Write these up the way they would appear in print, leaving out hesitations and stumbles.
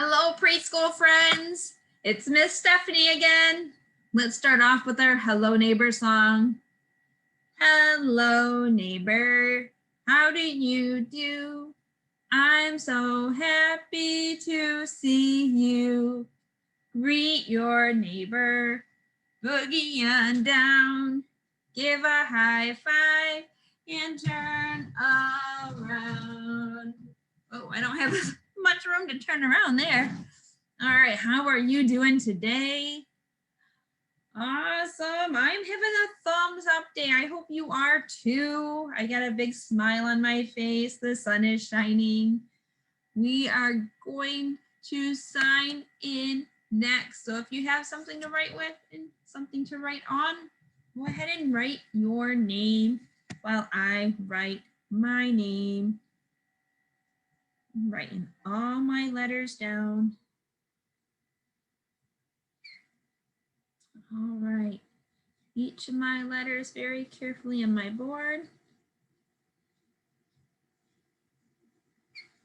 Hello, preschool friends. It's Miss Stephanie again. Let's start off with our Hello Neighbor song. Hello, neighbor. How do you do? I'm so happy to see you. Greet your neighbor. Boogie on down. Give a high five and turn around. Oh, I don't have much room to turn around there. All right, how are you doing today? Awesome. I'm having a thumbs up day. I hope you are too. I got a big smile on my face. The sun is shining. We are going to sign in next. So if you have something to write with and something to write on, go ahead and write your name while I write my name. I'm writing all my letters down. All right, each of my letters very carefully on my board.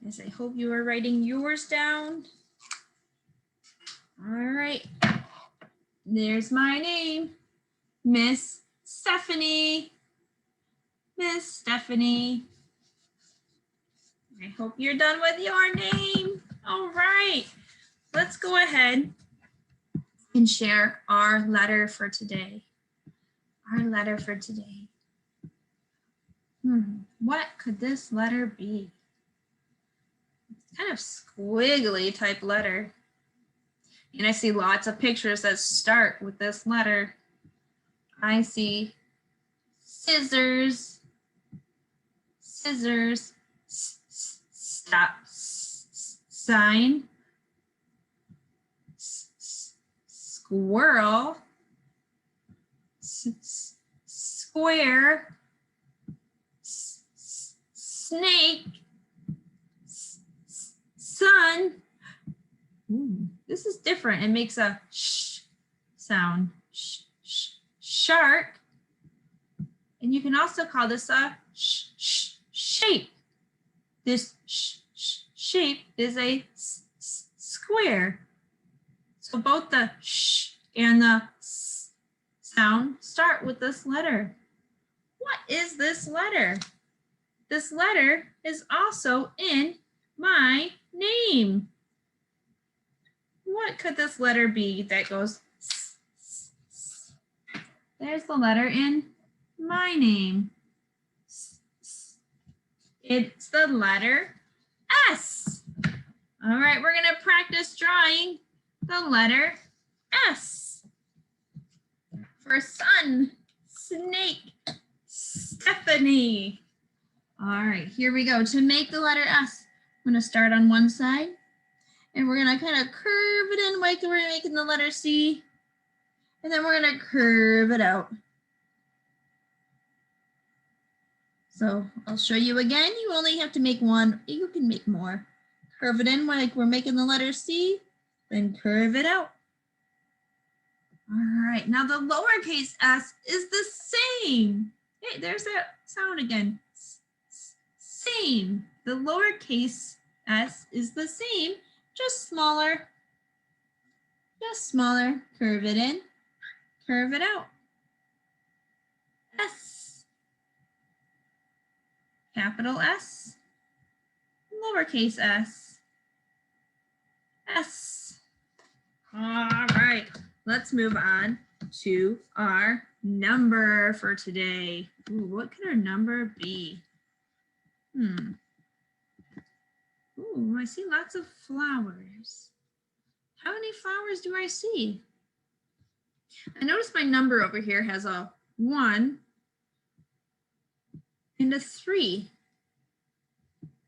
As I hope you are writing yours down. All right, there's my name, Miss Stephanie. Miss Stephanie. I hope you're done with your name. All right, let's go ahead and share our letter for today. Our letter for today. What could this letter be? It's kind of squiggly type letter. And I see lots of pictures that start with this letter. I see scissors, scissors, stop sign, squirrel, square, snake, sun. Ooh, this is different. It makes a sh sound. Shark. And you can also call this a shape. This shape is a square. So both the sh and the s sound start with this letter. What is this letter? This letter is also in my name. What could this letter be that goes s? There's the letter in my name. It's the letter S. All right, we're going to practice drawing the letter S. For sun, snake, Stephanie. All right, here we go. To make the letter S, I'm going to start on one side. And we're going to kind of curve it in like we're making the letter C. And then we're going to curve it out. So I'll show you again. You only have to make one. You can make more. Curve it in like we're making the letter C, then curve it out. All right, now the lowercase s is the same. Hey, there's that sound again. Same. The lowercase s is the same, just smaller. Just smaller. Curve it in, curve it out. S. Capital S. Lowercase s. S. All right, let's move on to our number for today. Ooh, what could our number be? Ooh, I see lots of flowers. How many flowers do I see? I notice my number over here has a 1 and a 3.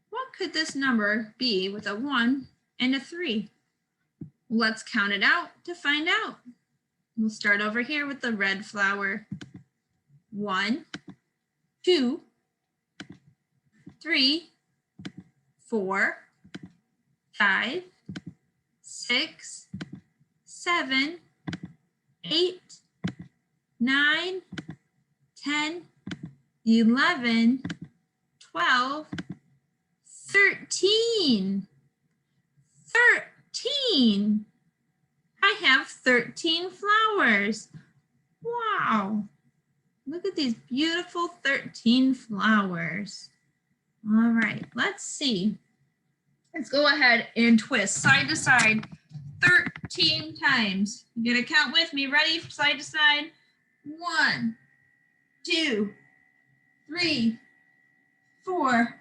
What could this number be with a 1 and a 3? Let's count it out to find out. We'll start over here with the red flower. 1, 2, 3, 4, 5, 6, 7, 8, 9, 10, 11, 12, 13. 13. I have 13 flowers. Wow. Look at these beautiful 13 flowers. All right, let's see. Let's go ahead and twist side to side 13 times. You're gonna count with me. Ready? Side to side. 1, 2, 3, 4,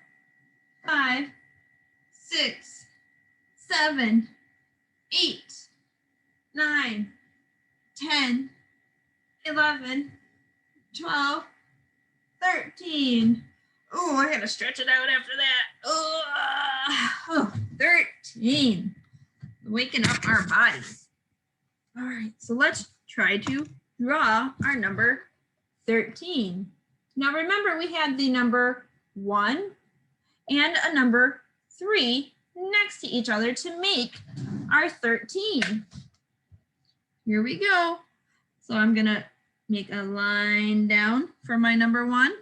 5, 6, 7, 8, 9, 10, 11, 12, 13. Oh, I gotta stretch it out after that. Oh, 13. Waking up our bodies. All right, so let's try to draw our number 13. Now remember, we had the number 1 and a number 3 next to each other to make our 13. Here we go. So I'm gonna make a line down for my number 1.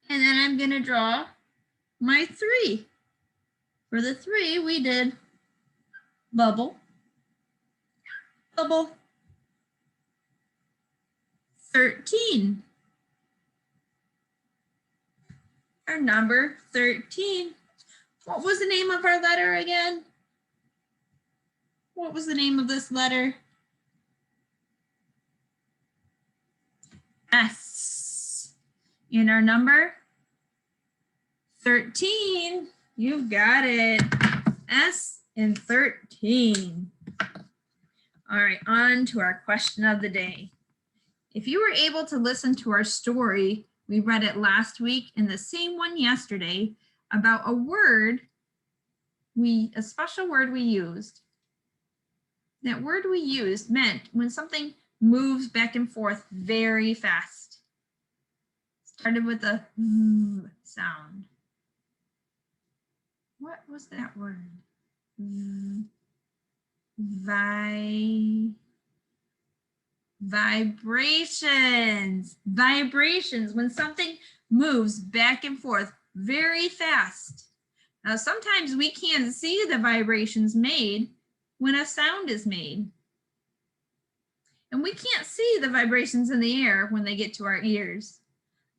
And then I'm gonna draw my 3. For the 3, we did bubble, bubble, 13. Our number 13. What was the name of our letter again? What was the name of this letter? S. And our number 13. You've got it. S and 13. All right, on to our question of the day. If you were able to listen to our story, we read it last week and the same one yesterday about a word, a special word we used. That word we used meant when something moves back and forth very fast. Started with a V sound. What was that word? Vibrations. Vibrations, when something moves back and forth very fast. Now, sometimes we can't see the vibrations made when a sound is made. And we can't see the vibrations in the air when they get to our ears.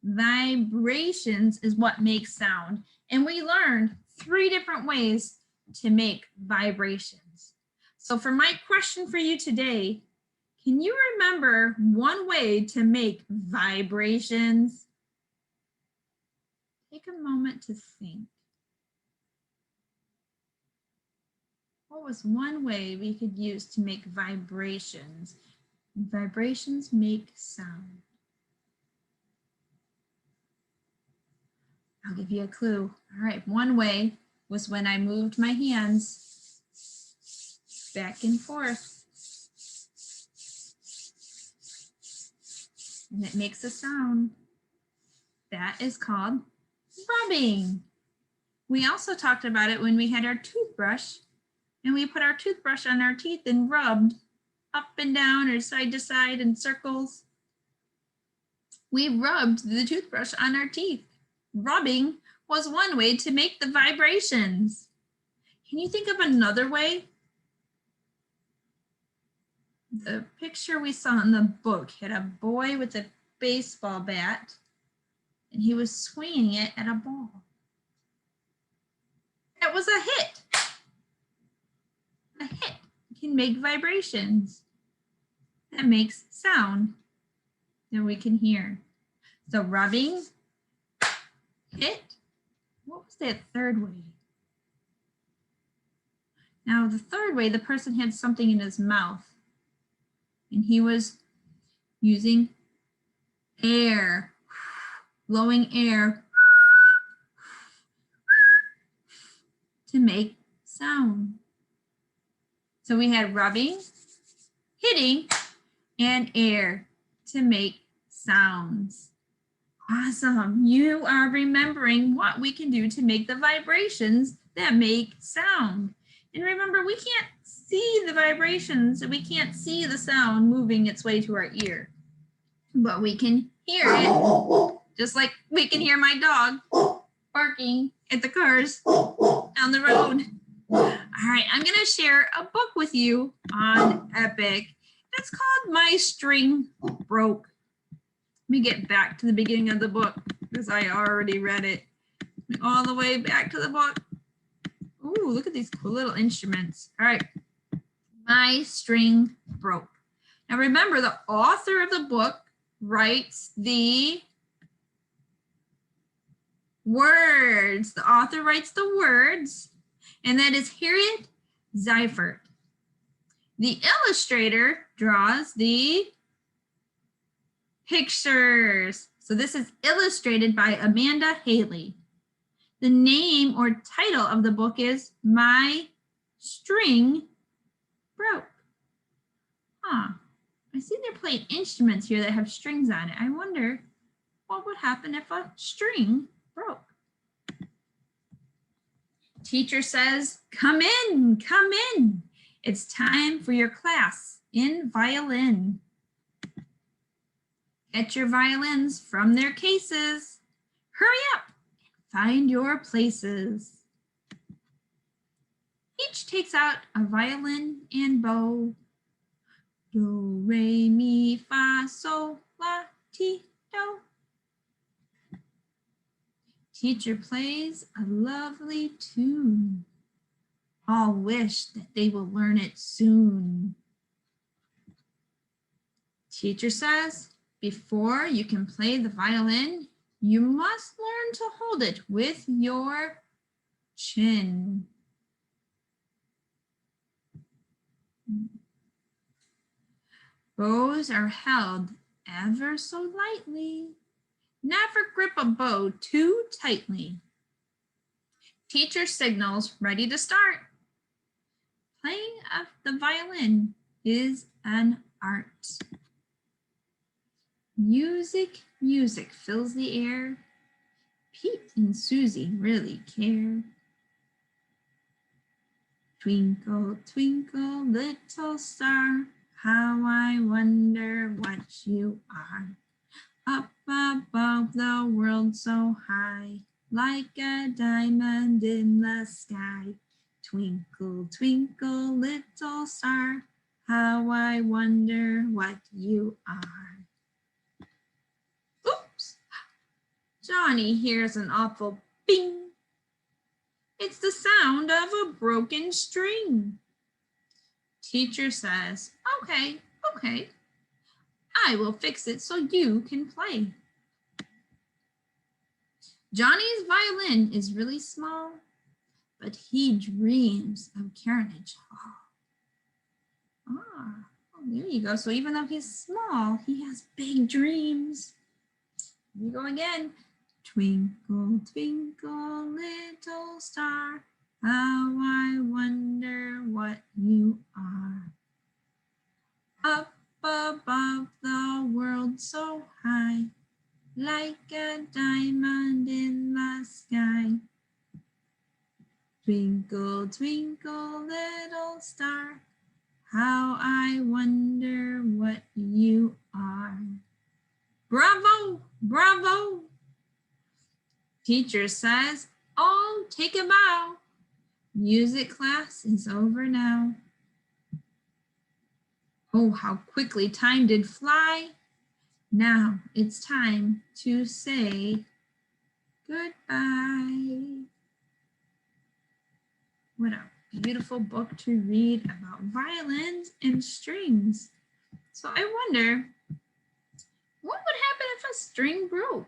Vibrations is what makes sound. And we learned 3 different ways to make vibrations. So for my question for you today, can you remember one way to make vibrations? Take a moment to think. What was one way we could use to make vibrations? Vibrations make sound. I'll give you a clue. All right, one way was when I moved my hands back and forth. And it makes a sound. That is called rubbing. We also talked about it when we had our toothbrush and we put our toothbrush on our teeth and rubbed up and down or side to side in circles. We rubbed the toothbrush on our teeth. Rubbing was one way to make the vibrations. Can you think of another way? The picture we saw in the book had a boy with a baseball bat and he was swinging it at a ball. That was a hit. A hit can make vibrations. That makes sound that we can hear. So rubbing, hit. What was that third way? Now the third way, the person had something in his mouth and he was using air, blowing air to make sound. So we had rubbing, hitting, and air to make sounds. Awesome. You are remembering what we can do to make the vibrations that make sound. And remember, we can't see the vibrations, we can't see the sound moving its way to our ear, but we can hear it, just like we can hear my dog barking at the cars down the road. All right, I'm gonna share a book with you on Epic. It's called My String Broke. Let me get back to the beginning of the book because I already read it. All the way back to the book. Ooh, look at these cool little instruments. All right, My String Broke. Now remember, the author of the book writes the words. The author writes the words, and that is Harriet Seifert. The illustrator draws the pictures. So this is illustrated by Amanda Haley. The name or title of the book is My String Broke. Huh. I see they're playing instruments here that have strings on it. I wonder what would happen if a string broke. Teacher says, come in, come in. It's time for your class in violin. Get your violins from their cases. Hurry up, find your places. Each takes out a violin and bow. Do, re, mi, fa, sol, la, ti, do. Teacher plays a lovely tune. All wish that they will learn it soon. Teacher says, before you can play the violin, you must learn to hold it with your chin. Bows are held ever so lightly. Never grip a bow too tightly. Teacher signals ready to start. Playing of the violin is an art. Music, music fills the air. Pete and Susie really care. Twinkle, twinkle, little star, how I wonder what you are. Up above the world so high, like a diamond in the sky. Twinkle, twinkle, little star, how I wonder what you are. Oops! Johnny hears an awful bing. It's the sound of a broken string. Teacher says, okay, okay. I will fix it so you can play. Johnny's violin is really small, but he dreams of Carnage Hall. Oh, there you go. So even though he's small, he has big dreams. Here we go again. Twinkle, twinkle, little star, how I wonder what you are. Up above the world so high, like a diamond in the sky. Twinkle, twinkle, little star, how I wonder what you are. Bravo, bravo. Teacher says, oh, take a bow. Music class is over now. Oh, how quickly time did fly. Now it's time to say goodbye. What a beautiful book to read about violins and strings. So I wonder, what would happen if a string broke?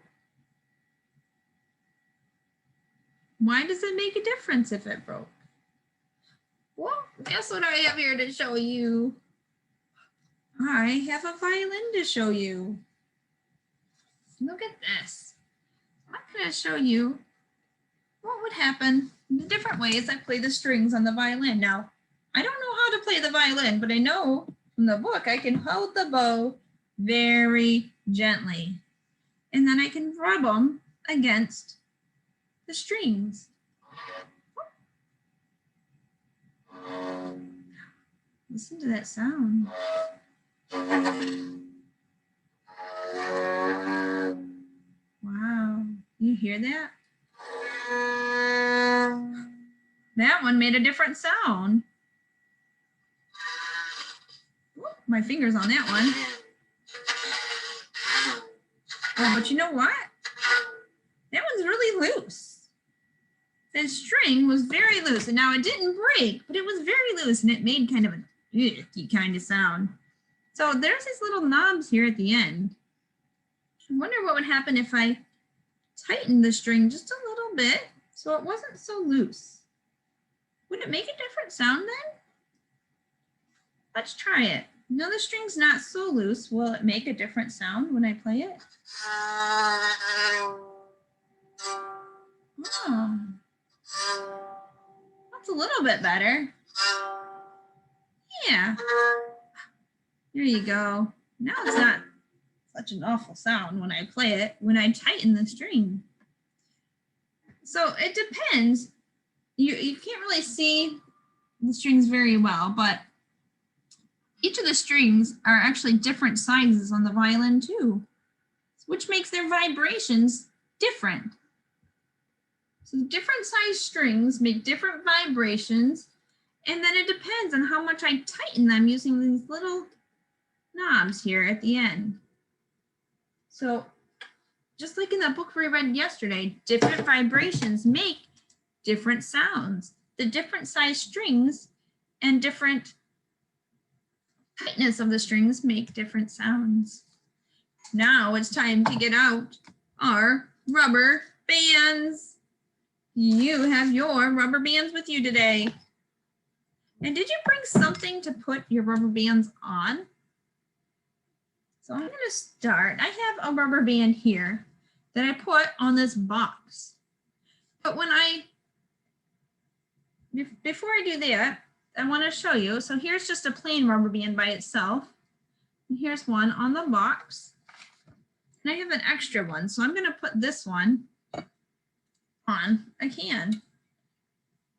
Why does it make a difference if it broke? Well, guess what I have here to show you? I have a violin to show you. Look at this. I'm going to show you what would happen in the different ways I play the strings on the violin. Now, I don't know how to play the violin, but I know from the book I can hold the bow very gently. And then I can rub them against the strings. Listen to that sound. Wow, you hear that? That one made a different sound. Ooh, my finger's on that one. Oh, but you know what? That one's really loose. The string was very loose, and now it didn't break, but it was very loose, and it made kind of an icky kind of sound. So there's these little knobs here at the end. I wonder what would happen if I tightened the string just a little bit so it wasn't so loose. Would it make a different sound then? Let's try it. Now the string's not so loose. Will it make a different sound when I play it? Oh, that's a little bit better. Yeah. There you go. Now it's not such an awful sound when I play it, when I tighten the string. So it depends. You can't really see the strings very well, but each of the strings are actually different sizes on the violin too, which makes their vibrations different. So different size strings make different vibrations, and then it depends on how much I tighten them using these little knobs here at the end. So just like in that book we read yesterday, different vibrations make different sounds. The different size strings and different tightness of the strings make different sounds. Now it's time to get out our rubber bands. You have your rubber bands with you today. And did you bring something to put your rubber bands on? So I'm going to start. I have a rubber band here that I put on this box. But before I do that, I want to show you. So here's just a plain rubber band by itself. And here's one on the box. And I have an extra one. So I'm going to put this one on a can.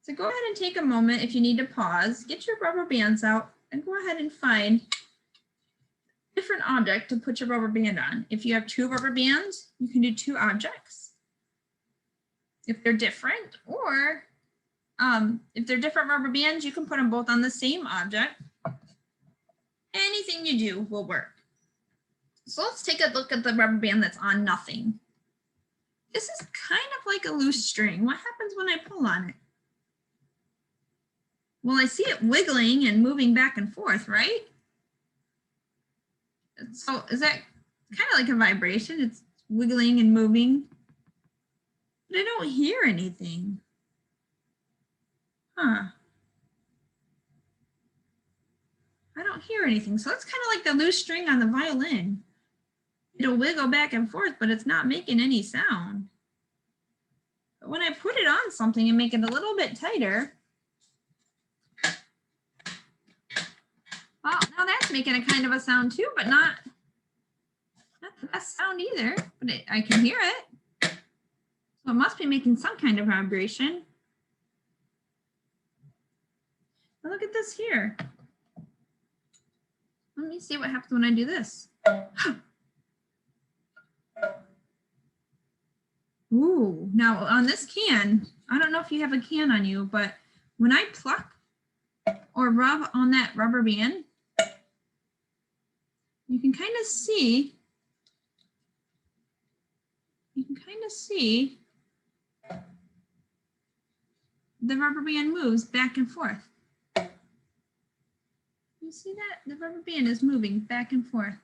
So go ahead and take a moment if you need to pause, get your rubber bands out, and go ahead and find a different object to put your rubber band on. If you have two rubber bands, you can do two objects. If they're different, or if they're different rubber bands, you can put them both on the same object. Anything you do will work. So let's take a look at the rubber band that's on nothing. This is kind of like a loose string. What happens when I pull on it? Well, I see it wiggling and moving back and forth, right? So is that kind of like a vibration? It's wiggling and moving, but I don't hear anything. Huh. I don't hear anything. So it's kind of like the loose string on the violin. It'll wiggle back and forth, but it's not making any sound. But when I put it on something and make it a little bit tighter, well, now that's making a kind of a sound too, but not the best sound either, but I can hear it. So it must be making some kind of vibration. Now look at this here. Let me see what happens when I do this. Ooh, now on this can, I don't know if you have a can on you, but when I pluck or rub on that rubber band, you can kind of see, the rubber band moves back and forth. You see that? The rubber band is moving back and forth.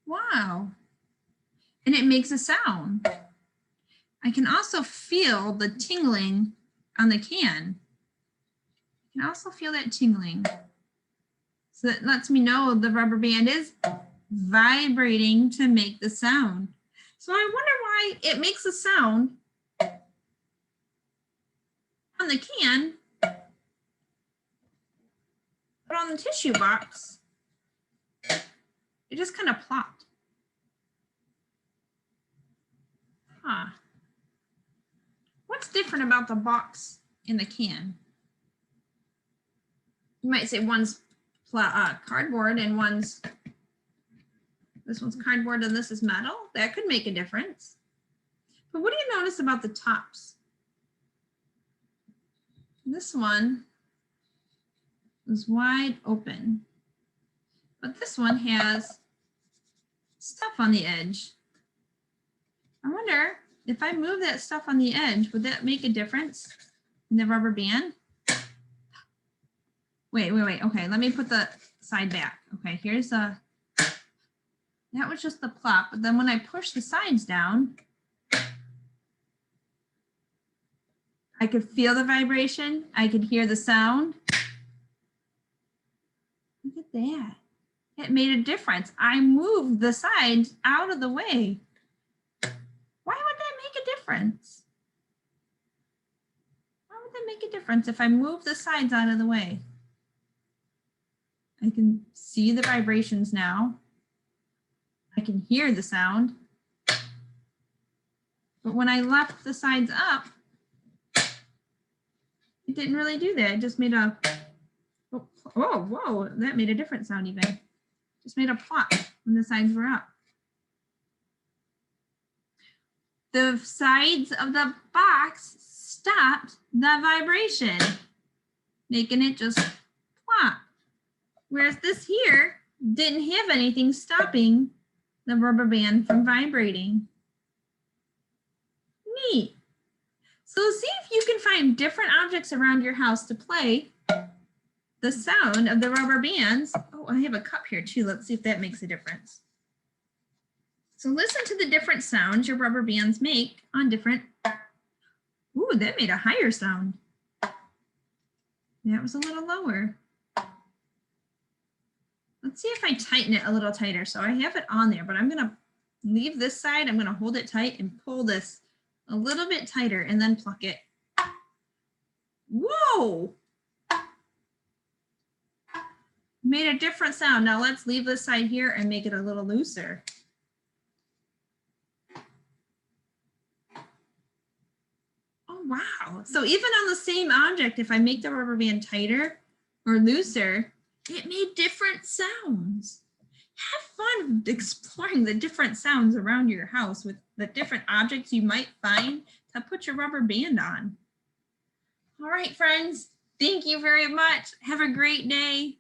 Wow. And it makes a sound. I can also feel the tingling on the can. You can also feel that tingling. So that lets me know the rubber band is vibrating to make the sound. So I wonder why it makes a sound on the can, but on the tissue box, it just kind of plopped. Huh. What's different about the box in the can? You might say one's cardboard and this one's cardboard and this is metal. That could make a difference. But what do you notice about the tops? This one is wide open, but this one has stuff on the edge. I wonder if I move that stuff on the edge, would that make a difference in the rubber band? Wait. Okay, let me put the side back. Okay, here's that was just the plop, but then when I push the sides down, I could feel the vibration. I could hear the sound. Look at that. It made a difference. I moved the sides out of the way. Why would that make a difference? Why would that make a difference if I move the sides out of the way? I can see the vibrations now. I can hear the sound. But when I left the sides up, it didn't really do that. It just made a, oh, whoa, that made a different sound even. Just made a plop when the sides were up. The sides of the box stopped the vibration, making it just plop. Whereas this here didn't have anything stopping the rubber band from vibrating. Neat. So see if you can find different objects around your house to play the sound of the rubber bands. Oh, I have a cup here too. Let's see if that makes a difference. So listen to the different sounds your rubber bands make on different. Ooh, that made a higher sound. That was a little lower. Let's see if I tighten it a little tighter. So I have it on there, but I'm going to leave this side. I'm going to hold it tight and pull this a little bit tighter and then pluck it. Whoa! Made a different sound. Now let's leave this side here and make it a little looser. Oh, wow. So even on the same object, if I make the rubber band tighter or looser, it made different sounds. Have fun exploring the different sounds around your house with the different objects you might find to put your rubber band on. All right, friends, thank you very much. Have a great day.